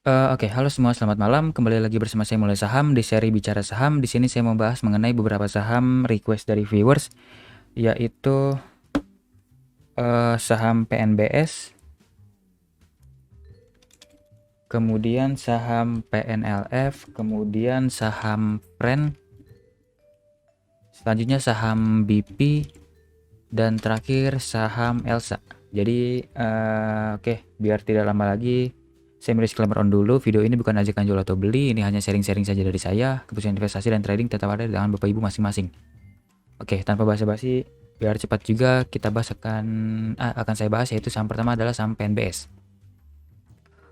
Oke, halo semua, selamat malam. Kembali lagi bersama saya Mulai Saham di seri Bicara Saham. Di sini saya mau bahas mengenai beberapa saham request dari viewers, yaitu saham PNBS, kemudian saham PNLF, kemudian saham Friend, selanjutnya saham BP, dan terakhir saham Elsa. Jadi, oke, biar tidak lama lagi, saya disclaimer on dulu. Video ini bukan ajakan jual atau beli, ini hanya sharing-sharing saja dari saya. Keputusan investasi dan trading tetap ada di tangan Bapak Ibu masing-masing. Oke, tanpa basa-basi, biar cepat juga kita bahas akan saya bahas, yaitu saham pertama adalah saham PNBS.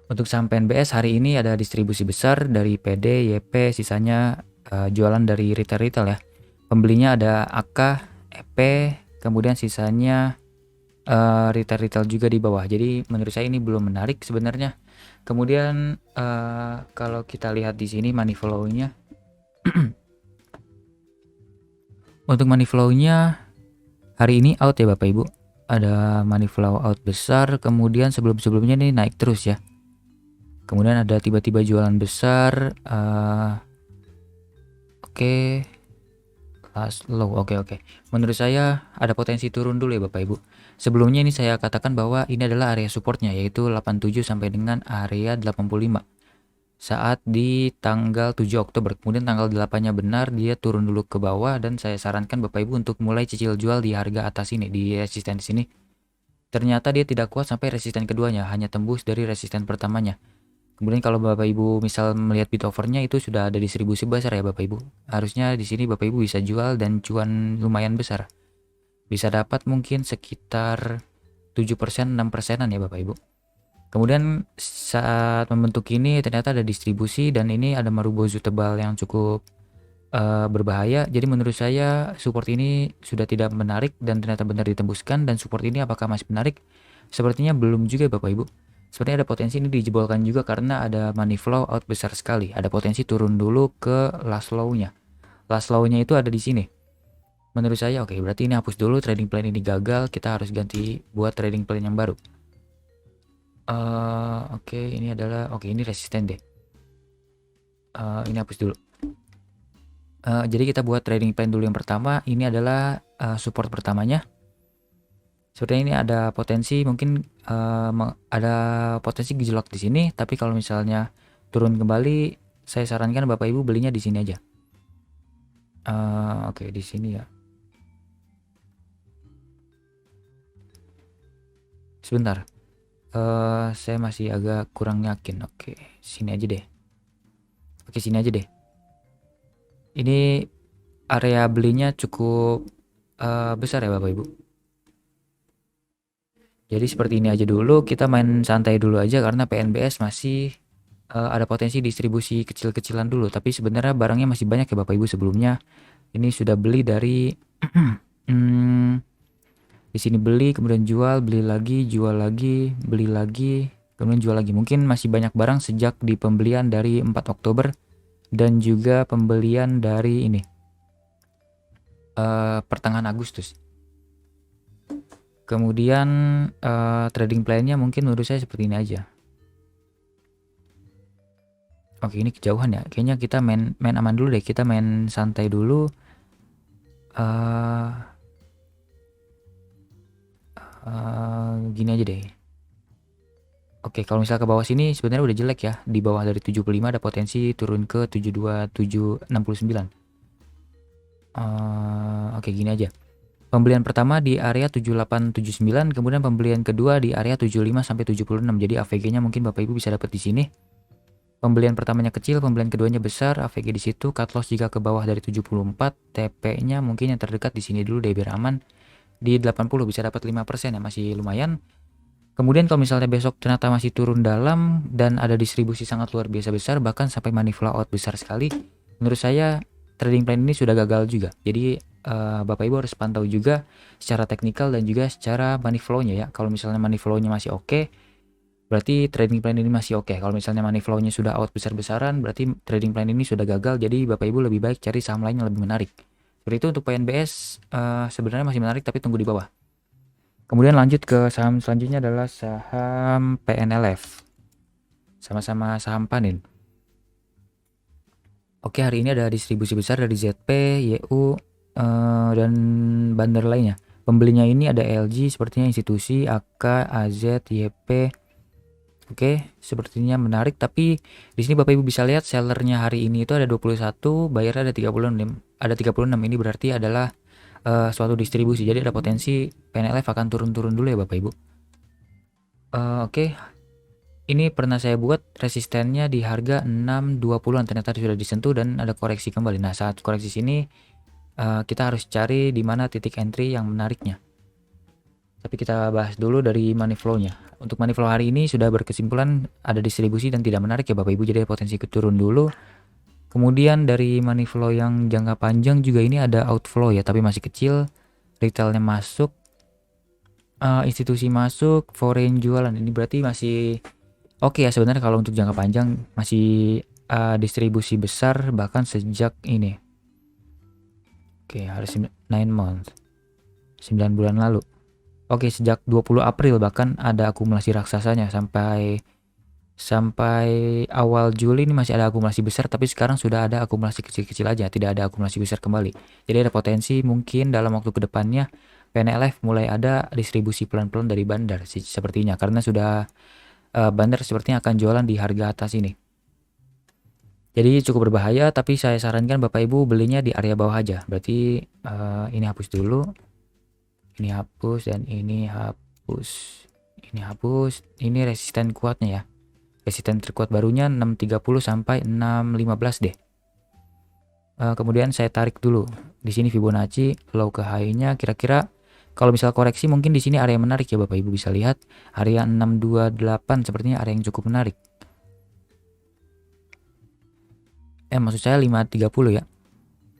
Untuk saham PNBS hari ini ada distribusi besar dari PD, YP, sisanya jualan dari retail-retail ya. Pembelinya ada AK, EP, kemudian sisanya retail-retail juga di bawah. Jadi menurut saya ini belum menarik sebenarnya. Kemudian kalau kita lihat di sini money flow-nya, untuk money flow-nya hari ini out ya Bapak Ibu. Ada money flow out besar, kemudian sebelum-sebelumnya nih naik terus ya. Kemudian ada tiba-tiba jualan besar. Oke. Last low. Oke. Menurut saya ada potensi turun dulu ya Bapak Ibu. Sebelumnya ini saya katakan bahwa ini adalah area supportnya, yaitu 87 sampai dengan area 85 saat di tanggal 7 Oktober. Kemudian tanggal 8-nya benar dia turun dulu ke bawah, dan saya sarankan Bapak Ibu untuk mulai cicil jual di harga atas ini, di resisten di sini. Ternyata dia tidak kuat sampai resisten keduanya, hanya tembus dari resisten pertamanya. Kemudian kalau Bapak Ibu misal melihat bid offernya itu sudah ada distribusi besar ya Bapak Ibu. Harusnya di sini Bapak Ibu bisa jual dan cuan lumayan besar. Bisa dapat mungkin sekitar 7%, 6%-an ya Bapak Ibu. Kemudian saat membentuk ini ternyata ada distribusi, dan ini ada marubozu tebal yang cukup berbahaya. Jadi menurut saya support ini sudah tidak menarik dan ternyata benar ditembuskan, dan support ini apakah masih menarik? Sepertinya belum juga Bapak Ibu. Sepertinya ada potensi ini dijebolkan juga karena ada money flow out besar sekali. Ada potensi turun dulu ke last low-nya. Last low-nya itu ada di sini. Menurut saya oke, berarti ini hapus dulu, trading plan ini gagal, kita harus ganti buat trading plan yang baru. Oke, ini adalah ini resisten deh. Ini hapus dulu. Jadi kita buat trading plan dulu yang pertama. Ini adalah support pertamanya. Sepertinya ini ada potensi, mungkin ada potensi gejolak di sini. Tapi kalau misalnya turun kembali, saya sarankan Bapak Ibu belinya di sini aja. Oke, di sini ya. Sebentar. Saya masih agak kurang yakin. Oke, sini aja deh. Oke, sini aja deh. Ini area belinya cukup besar ya Bapak Ibu. Jadi seperti ini aja dulu, kita main santai dulu aja karena PNBS masih ada potensi distribusi kecil-kecilan dulu. Tapi sebenarnya barangnya masih banyak ya Bapak Ibu. Sebelumnya ini sudah beli dari di sini beli, kemudian jual, beli lagi, jual lagi, beli lagi, kemudian jual lagi. Mungkin masih banyak barang sejak di pembelian dari 4 Oktober dan juga pembelian dari ini pertengahan Agustus. Kemudian trading plan-nya mungkin menurut saya seperti ini aja. Oke, ini kejauhan ya. Kayaknya kita main aman dulu deh. Kita main santai dulu. Gini aja deh. Oke, kalau misal ke bawah sini sebenarnya udah jelek ya. Di bawah dari 75 ada potensi turun ke 72769. Oke, gini aja. Pembelian pertama di area 7879, kemudian pembelian kedua di area 75 sampai 76. Jadi AVG-nya mungkin Bapak Ibu bisa dapat di sini. Pembelian pertamanya kecil, pembelian keduanya besar, AVG di situ. Cut loss jika ke bawah dari 74, TP-nya mungkin yang terdekat di sini dulu deh biar aman. Di 80 bisa dapat 5% ya, masih lumayan. Kemudian kalau misalnya besok ternyata masih turun dalam dan ada distribusi sangat luar biasa besar, bahkan sampai money flow out besar sekali, menurut saya trading plan ini sudah gagal juga. Jadi Bapak Ibu harus pantau juga secara teknikal dan juga secara money flow-nya ya. Kalau misalnya money flow-nya masih oke, berarti trading plan ini masih oke. Kalau misalnya money flow-nya sudah out besar-besaran, berarti trading plan ini sudah gagal. Jadi Bapak Ibu lebih baik cari saham lain yang lebih menarik. Seperti itu untuk PNBS sebenarnya masih menarik tapi tunggu di bawah. Kemudian lanjut ke saham selanjutnya adalah saham PNLF. sama-sama saham panen. Oke, hari ini ada distribusi besar dari ZP, YU, dan bandar lainnya. Pembelinya ini ada LG, sepertinya institusi, AK, AZ, YP. Oke, sepertinya menarik, tapi di sini Bapak Ibu bisa lihat sellernya hari ini itu ada 21, bayarnya ada 36. Ada 36, ini berarti adalah suatu distribusi. Jadi ada potensi PNLF akan turun-turun dulu ya Bapak Ibu. Oke. Ini pernah saya buat resistennya di harga 620-an, ternyata sudah disentuh dan ada koreksi kembali. Nah, saat koreksi sini kita harus cari di mana titik entry yang menariknya. Tapi kita bahas dulu dari money flow-nya. Untuk money flow hari ini sudah berkesimpulan ada distribusi dan tidak menarik ya Bapak Ibu, jadi potensi turun dulu. Kemudian dari money flow yang jangka panjang juga ini ada outflow ya, tapi masih kecil. Retailnya masuk, institusi masuk, foreign jualan. Ini berarti masih oke ya sebenarnya kalau untuk jangka panjang, masih distribusi besar bahkan sejak ini. Oke, harus 9 months. 9 bulan lalu. Oke, sejak 20 April bahkan ada akumulasi raksasanya sampai awal Juli ini masih ada akumulasi besar, tapi sekarang sudah ada akumulasi kecil-kecil aja, tidak ada akumulasi besar kembali. Jadi ada potensi mungkin dalam waktu kedepannya PNLF mulai ada distribusi pelan-pelan dari bandar sepertinya, karena sudah bandar sepertinya akan jualan di harga atas ini. Jadi cukup berbahaya, tapi saya sarankan Bapak Ibu belinya di area bawah aja. Berarti ini hapus dulu. Ini hapus dan ini hapus. Ini hapus. Ini resisten kuatnya ya. Resisten terkuat barunya 630 sampai 615 deh. Kemudian saya tarik dulu. Di sini Fibonacci low ke high-nya kira-kira kalau misal koreksi mungkin di sini area menarik ya Bapak Ibu bisa lihat area 628 sepertinya area yang cukup menarik. Maksud saya 530 ya.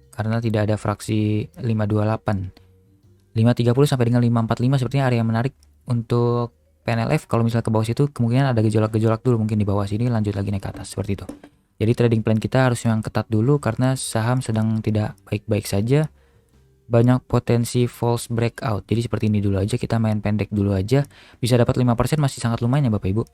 Karena tidak ada fraksi 528. 530 sampai dengan 545 sepertinya area yang menarik untuk PNLF. Kalau misalnya ke bawah situ kemungkinan ada gejolak-gejolak dulu, mungkin di bawah sini lanjut lagi naik ke atas seperti itu. Jadi trading plan kita harus yang ketat dulu karena saham sedang tidak baik-baik saja. Banyak potensi false breakout. Jadi seperti ini dulu aja, kita main pendek dulu aja. Bisa dapat 5% masih sangat lumayan ya Bapak Ibu.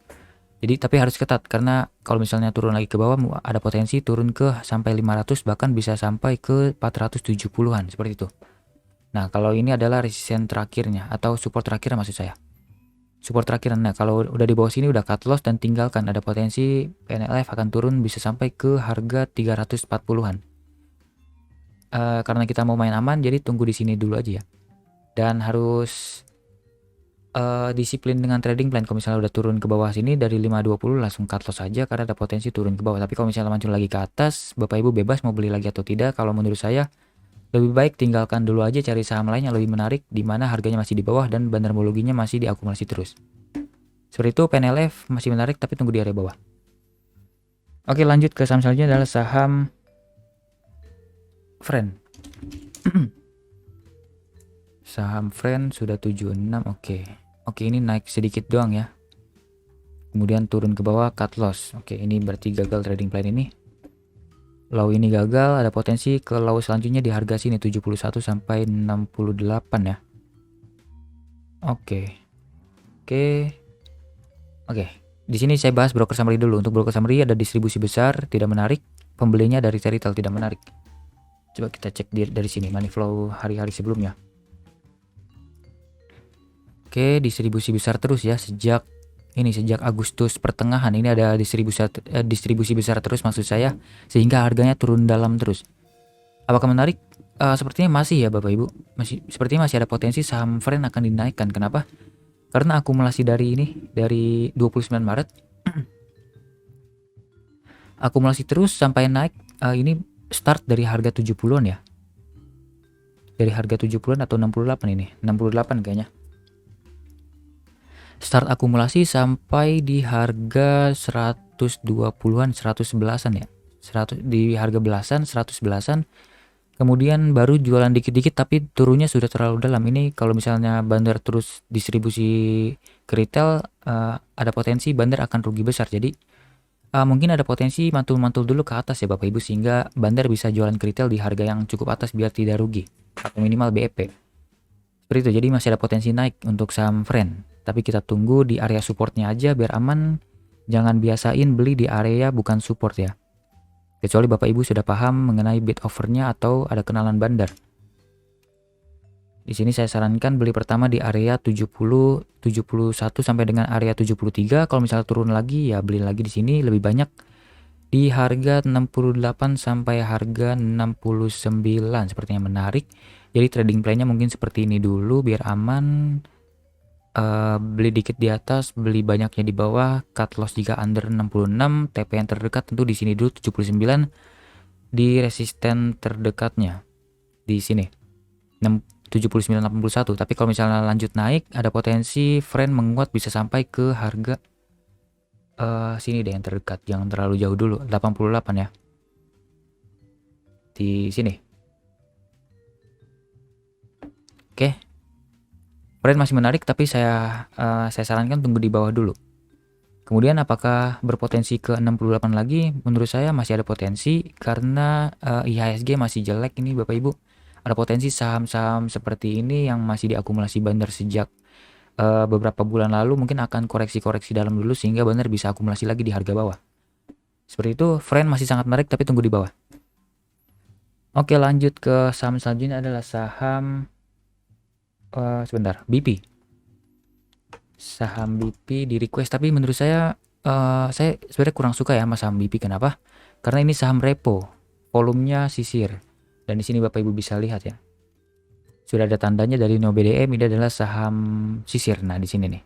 Jadi tapi harus ketat karena kalau misalnya turun lagi ke bawah ada potensi turun ke sampai 500 bahkan bisa sampai ke 470-an seperti itu. Nah, kalau ini adalah resisten terakhirnya atau support terakhir maksud saya. Support terakhir. Nah, kalau udah di bawah sini udah cut loss dan tinggalkan, ada potensi PNLF akan turun bisa sampai ke harga 340-an. Karena kita mau main aman jadi tunggu di sini dulu aja ya. Dan harus disiplin dengan trading plan. Kalau misalnya udah turun ke bawah sini dari 520 langsung cut loss saja karena ada potensi turun ke bawah. Tapi kalau misalnya muncul lagi ke atas, Bapak Ibu bebas mau beli lagi atau tidak. Kalau menurut saya lebih baik tinggalkan dulu aja, cari saham lain yang lebih menarik di mana harganya masih di bawah dan bandarmologinya masih diakumulasi terus. Seperti itu PNLF masih menarik tapi tunggu di area bawah. Oke, lanjut ke saham selanjutnya adalah saham Friend. Saham Friend sudah 76. Oke, ini naik sedikit doang ya. Kemudian turun ke bawah cut loss. Oke, ini berarti gagal trading plan ini. Low ini gagal, ada potensi ke low selanjutnya di harga sini 71 sampai 68 ya. Oke. Di sini saya bahas broker summary dulu. Untuk broker summary ada distribusi besar, tidak menarik. Pembelinya dari retail tidak menarik. Coba kita cek dari sini money flow hari-hari sebelumnya. Oke, distribusi besar terus ya sejak Agustus pertengahan ini ada distribusi besar terus maksud saya, sehingga harganya turun dalam terus. Apakah menarik? Sepertinya masih ya Bapak Ibu, sepertinya masih ada potensi saham Friend akan dinaikkan. Kenapa? Karena akumulasi dari 29 Maret akumulasi terus sampai naik. Ini start dari harga 70-an ya, dari harga 70-an atau 68 ini 68 kayaknya. Start akumulasi sampai di harga 120-an, 111-an ya. Di harga belasan, 111-an. Kemudian baru jualan dikit-dikit tapi turunnya sudah terlalu dalam. Ini kalau misalnya bandar terus distribusi ke retail, ada potensi bandar akan rugi besar. Jadi mungkin ada potensi mantul-mantul dulu ke atas ya Bapak Ibu, sehingga bandar bisa jualan ke retail di harga yang cukup atas biar tidak rugi atau minimal BEP. Seperti itu. Jadi masih ada potensi naik untuk saham Friend. Tapi kita tunggu di area supportnya aja biar aman. Jangan biasain beli di area bukan support ya. Kecuali Bapak Ibu sudah paham mengenai bid offernya atau ada kenalan bandar. Di sini saya sarankan beli pertama di area 70, 71 sampai dengan area 73. Kalau misalnya turun lagi ya beli lagi di sini lebih banyak di harga 68 sampai harga 69. Sepertinya menarik. Jadi trading plan-nya mungkin seperti ini dulu biar aman. Beli dikit di atas, beli banyaknya di bawah, cut loss jika under 66, TP yang terdekat tentu di sini dulu 79, di resisten terdekatnya di sini 79.81. Tapi kalau misalnya lanjut naik, ada potensi friend menguat bisa sampai ke harga sini deh yang terdekat, jangan terlalu jauh dulu, 88 ya. Di sini. Oke. Friend masih menarik tapi saya sarankan tunggu di bawah dulu. Kemudian apakah berpotensi ke 68 lagi? Menurut saya masih ada potensi karena IHSG masih jelek ini Bapak Ibu. Ada potensi saham-saham seperti ini yang masih diakumulasi bandar sejak beberapa bulan lalu mungkin akan koreksi-koreksi dalam dulu sehingga bandar bisa akumulasi lagi di harga bawah. Seperti itu, friend masih sangat menarik tapi tunggu di bawah. Oke, lanjut ke saham selanjutnya adalah saham sebentar, BP. Saham BP di request tapi menurut saya sebenarnya kurang suka ya sama saham BP. Kenapa? Karena ini saham repo, volumenya sisir. Dan di sini Bapak Ibu bisa lihat ya. Sudah ada tandanya dari No BDM, ini adalah saham sisir. Nah, di sini nih.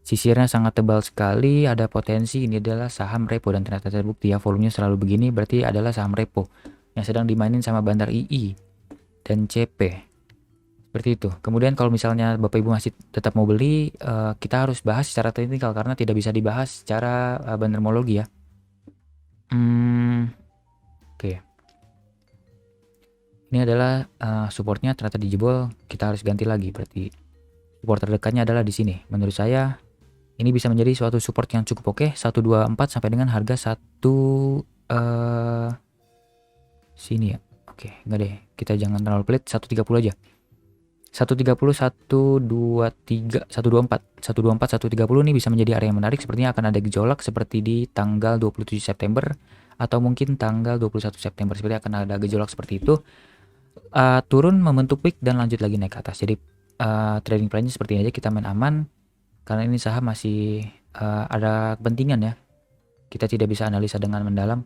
Sisirnya sangat tebal sekali, ada potensi ini adalah saham repo dan ternyata terbukti ya volumenya selalu begini, berarti adalah saham repo yang sedang dimainin sama Bandar II dan CP. Seperti itu. Kemudian kalau misalnya Bapak Ibu masih tetap mau beli, kita harus bahas secara teknikal karena tidak bisa dibahas secara bandarmologi ya. Oke. Ini adalah supportnya ternyata dijebol, kita harus ganti lagi. Berarti support terdekatnya adalah di sini. Menurut saya ini bisa menjadi suatu support yang cukup oke, 124 sampai dengan harga 1 sini ya. Oke, enggak deh. Kita jangan terlalu pelit, 130 aja. 130, 123, 124, 124, 130 ini bisa menjadi area yang menarik. Sepertinya akan ada gejolak seperti di tanggal 27 September atau mungkin tanggal 21 September. Seperti akan ada gejolak seperti itu. Turun membentuk wick dan lanjut lagi naik ke atas. Jadi trading plan-nya seperti ini aja, kita main aman karena ini saham masih ada kepentingan ya. Kita tidak bisa analisa dengan mendalam.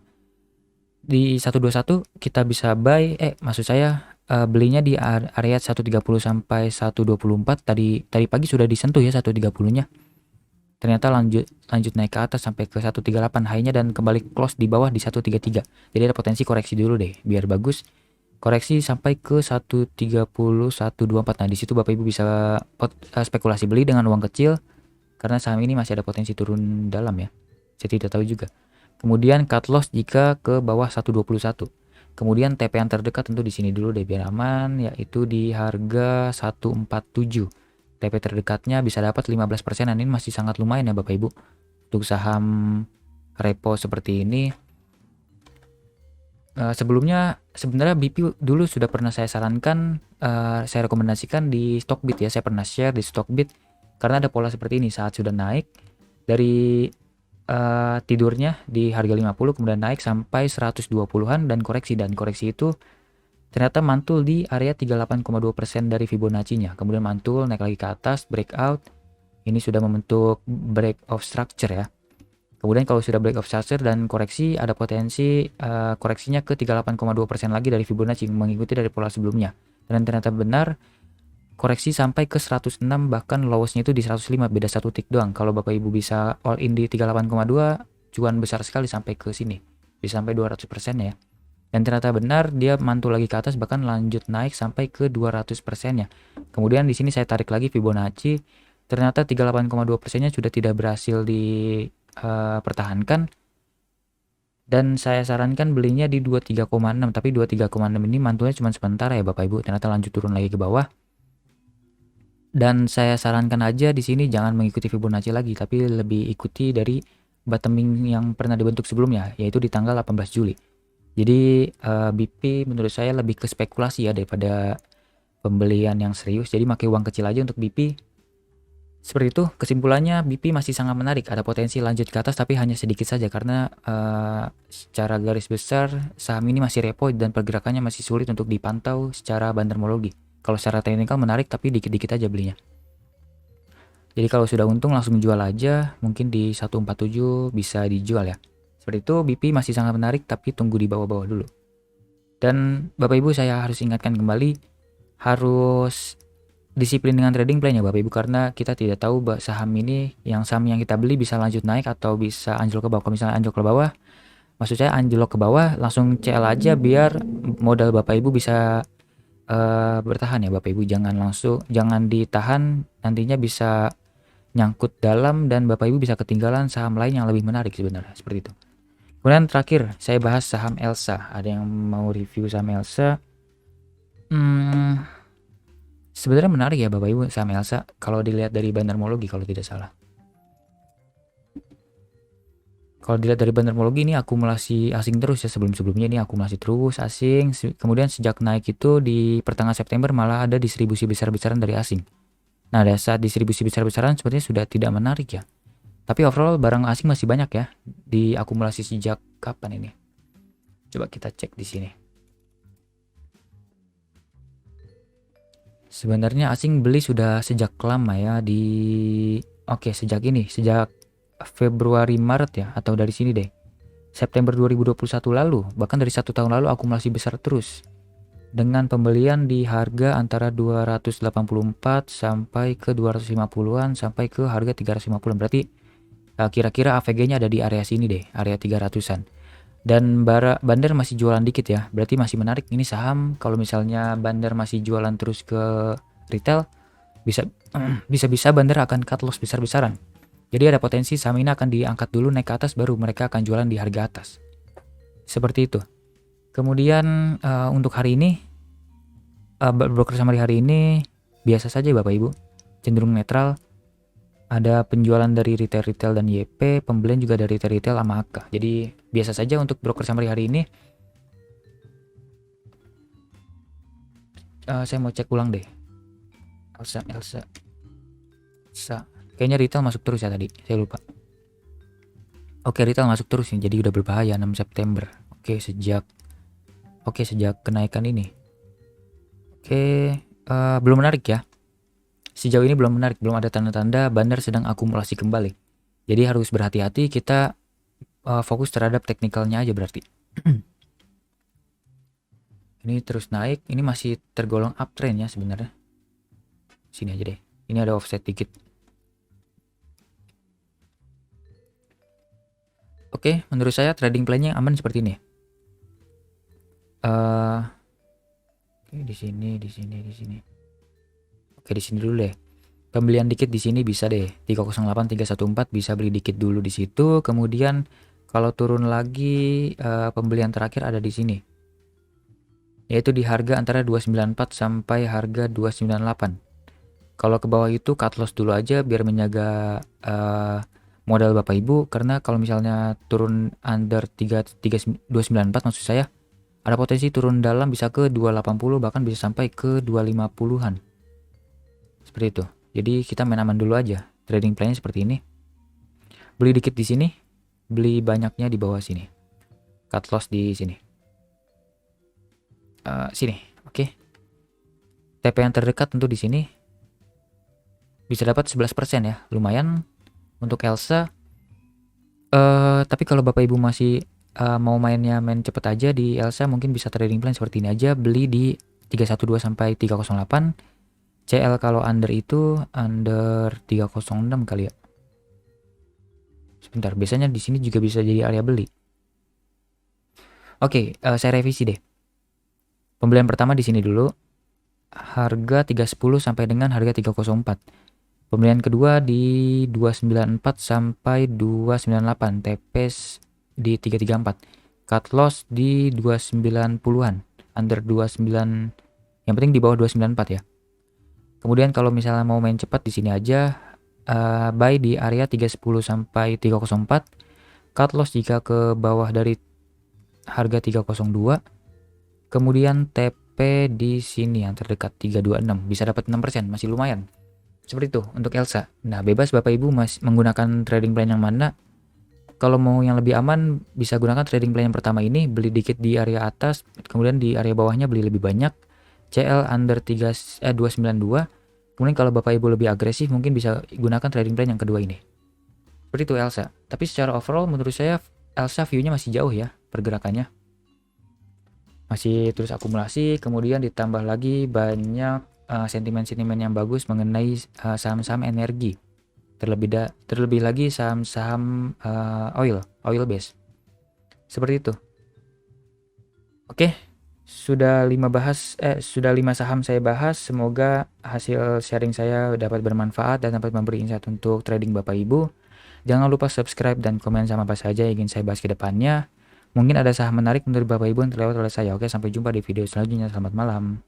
Di 121 kita bisa buy, maksud saya belinya di area 130 sampai 124. Tadi pagi sudah disentuh ya 130-nya. Ternyata lanjut naik ke atas sampai ke 138 high-nya dan kembali close di bawah di 133. Jadi ada potensi koreksi dulu deh biar bagus. Koreksi sampai ke 130, 124. Nah, di situ Bapak Ibu bisa spekulasi beli dengan uang kecil karena saham ini masih ada potensi turun dalam ya. Saya tidak tahu juga. Kemudian cut loss jika ke bawah 121. Kemudian TP yang terdekat tentu di sini dulu deh biar aman, yaitu di harga 147. TP terdekatnya bisa dapat 15%. Ini masih sangat lumayan ya Bapak Ibu. Untuk saham repo seperti ini. Sebelumnya sebenarnya BP dulu sudah pernah saya sarankan, saya rekomendasikan di Stockbit ya. Saya pernah share di Stockbit karena ada pola seperti ini. Saat sudah naik dari tidurnya di harga 50 kemudian naik sampai 120-an dan koreksi itu ternyata mantul di area 38,2% dari Fibonacci-nya. Kemudian mantul naik lagi ke atas, breakout. Ini sudah membentuk break of structure ya. Kemudian kalau sudah break of structure dan koreksi, ada potensi koreksinya ke 38,2% lagi dari Fibonacci mengikuti dari pola sebelumnya. Dan ternyata benar, koreksi sampai ke 106, bahkan lowest-nya itu di 105, beda 1 tick doang. Kalau Bapak Ibu bisa all in di 38,2, cuan besar sekali sampai ke sini. Bisa sampai 200% ya. Dan ternyata benar dia mantul lagi ke atas, bahkan lanjut naik sampai ke 200%-nya. Kemudian di sini saya tarik lagi Fibonacci, ternyata 38,2%-nya sudah tidak berhasil dipertahankan. Dan saya sarankan belinya di 23,6, tapi 23,6 ini mantulnya cuma sebentar ya Bapak Ibu. Ternyata lanjut turun lagi ke bawah. Dan saya sarankan aja di sini jangan mengikuti Fibonacci lagi, tapi lebih ikuti dari bottoming yang pernah dibentuk sebelumnya, yaitu di tanggal 18 Juli. Jadi BP menurut saya lebih ke spekulasi ya daripada pembelian yang serius. Jadi pakai uang kecil aja untuk BP. Seperti itu, kesimpulannya BP masih sangat menarik, ada potensi lanjut ke atas tapi hanya sedikit saja karena secara garis besar saham ini masih repo dan pergerakannya masih sulit untuk dipantau secara bandermologi. Kalau secara teknikal menarik tapi dikit-dikit aja belinya. Jadi kalau sudah untung langsung jual aja, mungkin di 147 bisa dijual ya. Seperti itu, BP masih sangat menarik tapi tunggu di bawah-bawah dulu. Dan Bapak Ibu saya harus ingatkan kembali, harus disiplin dengan trading plan ya Bapak Ibu, karena kita tidak tahu saham yang kita beli bisa lanjut naik atau bisa anjlok ke bawah. Kalau misalnya anjlok ke bawah, maksud saya anjlok ke bawah langsung CL aja biar modal Bapak Ibu bisa bertahan ya Bapak Ibu. Jangan ditahan, nantinya bisa nyangkut dalam dan Bapak Ibu bisa ketinggalan saham lain yang lebih menarik sebenarnya, seperti itu. Kemudian terakhir saya bahas saham Elsa. Ada yang mau review saham Elsa? Sebenarnya menarik ya Bapak Ibu saham Elsa kalau dilihat dari bandermologi kalau tidak salah. Kalau dilihat dari bandermologi ini akumulasi asing terus ya, sebelum-sebelumnya ini akumulasi terus asing. Kemudian sejak naik itu di pertengahan September malah ada distribusi besar-besaran dari asing. Nah, pada saat distribusi besar-besaran sepertinya sudah tidak menarik ya. Tapi overall barang asing masih banyak ya diakumulasi sejak kapan ini? Coba kita cek di sini. Sebenarnya asing beli sudah sejak lama ya sejak Februari Maret ya, atau dari sini deh. September 2021 lalu, bahkan dari 1 tahun lalu akumulasi besar terus. Dengan pembelian di harga antara 284 sampai ke 250-an sampai ke harga 350-an. Berarti kira-kira AVG-nya ada di area sini deh, area 300-an. Dan Bandar masih jualan dikit ya, berarti masih menarik ini saham. Kalau misalnya Bandar masih jualan terus ke retail, bisa Bandar akan cut loss besar-besaran. Jadi ada potensi saham ini akan diangkat dulu naik ke atas, baru mereka akan jualan di harga atas. Seperti itu. Kemudian untuk hari ini, broker summary hari ini biasa saja Bapak Ibu, cenderung netral. Ada penjualan dari retail dan YP, pembelian juga dari retail sama AK. Jadi biasa saja untuk broker summary hari ini. Saya mau cek ulang deh. Elsa. Kayaknya retail masuk terus ya tadi, saya lupa. Oke, retail masuk terus nih, jadi udah berbahaya 6 September. Sejak kenaikan ini. Belum menarik ya. Sejauh ini belum menarik, belum ada tanda-tanda Bandar sedang akumulasi kembali. Jadi harus berhati-hati, kita fokus terhadap teknikalnya aja berarti. Ini terus naik, ini masih tergolong uptrend ya sebenarnya. Sini aja deh, ini ada offset dikit. Oke, menurut saya trading plan-nya aman seperti ini. Di sini. Oke, di sini dulu deh. Pembelian dikit di sini bisa deh. 308 314 bisa beli dikit dulu di situ. Kemudian kalau turun lagi pembelian terakhir ada di sini. Yaitu di harga antara 294 sampai harga 298. Kalau ke bawah itu cut loss dulu aja biar menjaga modal Bapak Ibu, karena kalau misalnya turun under 294 maksud saya, ada potensi turun dalam bisa ke 280 bahkan bisa sampai ke 250-an. Seperti itu. Jadi kita main aman dulu aja. Trading plan-nya seperti ini. Beli dikit di sini, beli banyaknya di bawah sini. Cut loss di sini. Sini, oke. TP yang terdekat tentu di sini. Bisa dapat 11% ya, lumayan untuk Elsa. Tapi kalau Bapak Ibu masih mau main cepet aja di Elsa, mungkin bisa trading plan seperti ini aja, beli di 312 sampai 308. CL kalau under itu under 306 kali ya. Sebentar, biasanya di sini juga bisa jadi area beli. Oke, saya revisi deh. Pembelian pertama di sini dulu. Harga 310 sampai dengan harga 304. Pembelian kedua di 294 sampai 298, TPS di 334. Cut loss di 290-an, under 29, yang penting di bawah 294 ya. Kemudian kalau misalnya mau main cepat di sini aja, buy di area 310 sampai 304. Cut loss jika ke bawah dari harga 302. Kemudian TP di sini yang terdekat 326, bisa dapat 6%, masih lumayan. Seperti itu untuk Elsa. Nah, bebas Bapak Ibu menggunakan trading plan yang mana. Kalau mau yang lebih aman, bisa gunakan trading plan yang pertama ini, beli dikit di area atas, kemudian di area bawahnya beli lebih banyak. CL under 292. Kemudian kalau Bapak Ibu lebih agresif, mungkin bisa gunakan trading plan yang kedua ini. Seperti itu Elsa. Tapi secara overall menurut saya Elsa view-nya masih jauh ya pergerakannya. Masih terus akumulasi, kemudian ditambah lagi banyak sentimen-sentimen yang bagus mengenai saham-saham energi. Terlebih lagi saham-saham oil base. Seperti itu. Oke, sudah 5 saham saya bahas. Semoga hasil sharing saya dapat bermanfaat dan dapat memberi insight untuk trading Bapak Ibu. Jangan lupa subscribe dan komen sama apa saja yang ingin saya bahas ke depannya. Mungkin ada saham menarik menurut Bapak Ibu yang terlewat oleh saya. Oke, sampai jumpa di video selanjutnya. Selamat malam.